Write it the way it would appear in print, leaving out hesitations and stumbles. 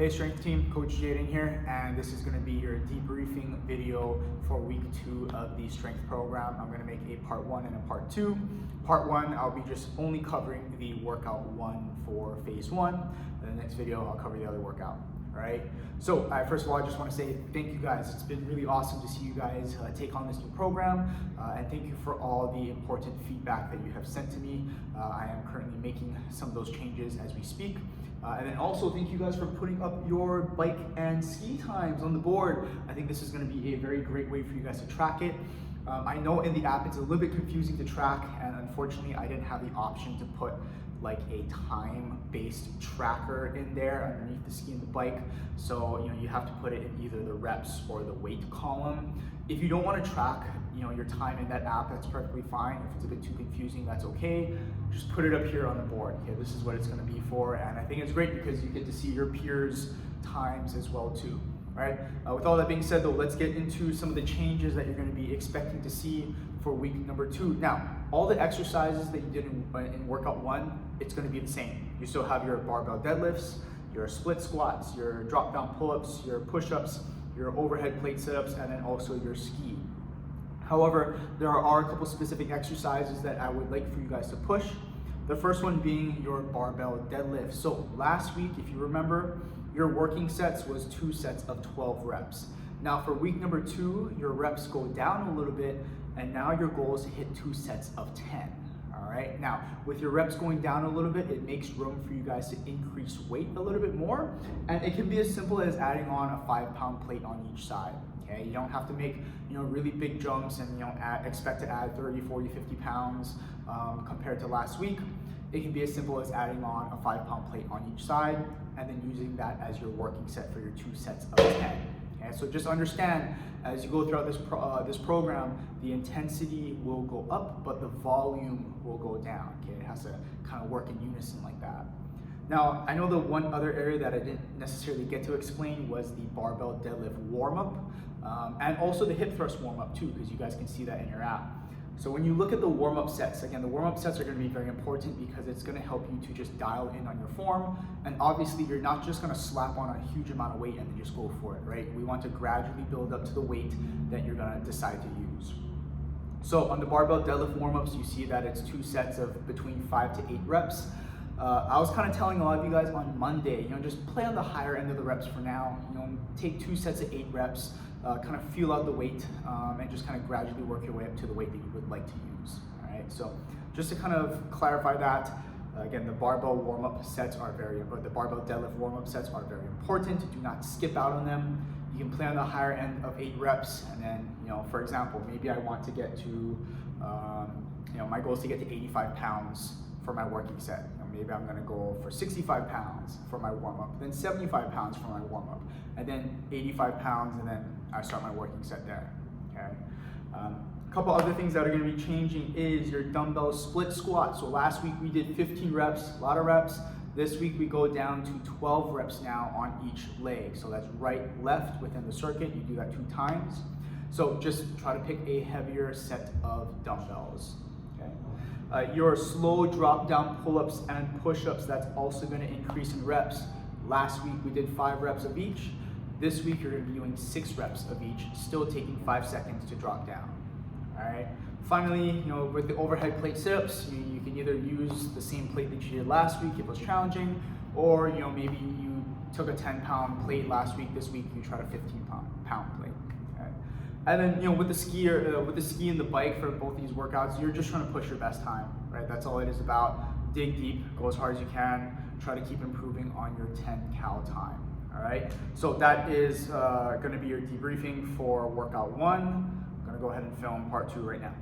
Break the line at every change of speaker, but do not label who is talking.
Hey strength team, Coach Jaden here, and this is going to be your debriefing video for week 2 of the strength program. I'm going to make a part 1 and a part 2. Part 1, I'll be just only covering the workout 1 for phase 1. In the next video, I'll cover the other workout. All right. So first of all, I just want to say thank you guys. It's been really awesome to see you guys take on this new program, and thank you for all the important feedback that you have sent to me. I am currently making some of those changes as we speak. And then also thank you guys for putting up your bike and ski times on the board. I think this is going to be a very great way for you guys to track it. I know in the app it's a little bit confusing to track, and unfortunately I didn't have the option to put like a time-based tracker in there underneath the ski and the bike. So you have to put it in either the reps or the weight column. If you don't want to track your time in that app, that's perfectly fine. If it's a bit too confusing, that's okay. Just put it up here on the board. Okay, this is what it's going to be for, and I think it's great because you get to see your peers' times as well too. All right. With all that being said, though, let's get into some of the changes that you're going to be expecting to see for week number 2. Now, all the exercises that you did in workout 1, it's going to be the same. You still have your barbell deadlifts, your split squats, your drop down pull-ups, your push-ups, your overhead plate sit-ups, and then also your ski. However, there are a couple specific exercises that I would like for you guys to push. The first one being your barbell deadlift. So last week, if you remember, your working sets was 2 sets of 12 reps. Now for week number 2, your reps go down a little bit, and now your goal is to hit 2 sets of 10. All right. Now with your reps going down a little bit, it makes room for you guys to increase weight a little bit more, and it can be as simple as adding on a 5-pound plate on each side. Okay, you don't have to make really big jumps and expect to add 30, 40, 50 pounds compared to last week. It can be as simple as adding on a 5-pound plate on each side and then using that as your working set for your 2 sets of 10. Okay, so just understand as you go throughout this program, the intensity will go up, but the volume will go down. Okay, it has to kind of work in unison like that. Now, I know the one other area that I didn't necessarily get to explain was the barbell deadlift warm-up, and also the hip thrust warm-up too, because you guys can see that in your app. So when you look at the warm-up sets, again, the warm-up sets are going to be very important because it's going to help you to just dial in on your form. And obviously, you're not just going to slap on a huge amount of weight and then just go for it, right? We want to gradually build up to the weight that you're going to decide to use. So on the barbell deadlift warm-ups, you see that it's 2 sets of between 5 to 8 reps. I was kind of telling a lot of you guys on Monday, just play on the higher end of the reps for now. Take 2 sets of 8 reps. Kind of feel out the weight and just kind of gradually work your way up to the weight that you would like to use. All right, so just to kind of clarify that, again, the barbell warm-up sets are the barbell deadlift warm-up sets are very important. Do not skip out on them. You can play on the higher end of 8 reps, and then, for example, maybe I want to get to, my goal is to get to 85 pounds for my working set. Maybe I'm gonna go for 65 pounds for my warm-up, then 75 pounds for my warm-up, and then 85 pounds, and then I start my working set there, okay? A couple other things that are gonna be changing is your dumbbell split squat. So last week we did 15 reps, a lot of reps. This week we go down to 12 reps now on each leg. So that's right, left within the circuit. You do that 2 times. So just try to pick a heavier set of dumbbells. Your slow drop down pull-ups and push-ups, that's also going to increase in reps. Last week we did 5 reps of each. This week you're going to be doing 6 reps of each, still taking 5 seconds to drop down. All right. Finally, with the overhead plate sit-ups, you can either use the same plate that you did last week if it was challenging, or maybe you took a 10-pound plate last week. This week you tried a 15-pound plate. And then, with the ski and the bike for both these workouts, you're just trying to push your best time, right? That's all it is about. Dig deep, go as hard as you can, try to keep improving on your 10 cal time, all right? So that is gonna be your debriefing for workout 1. I'm gonna go ahead and film part 2 right now.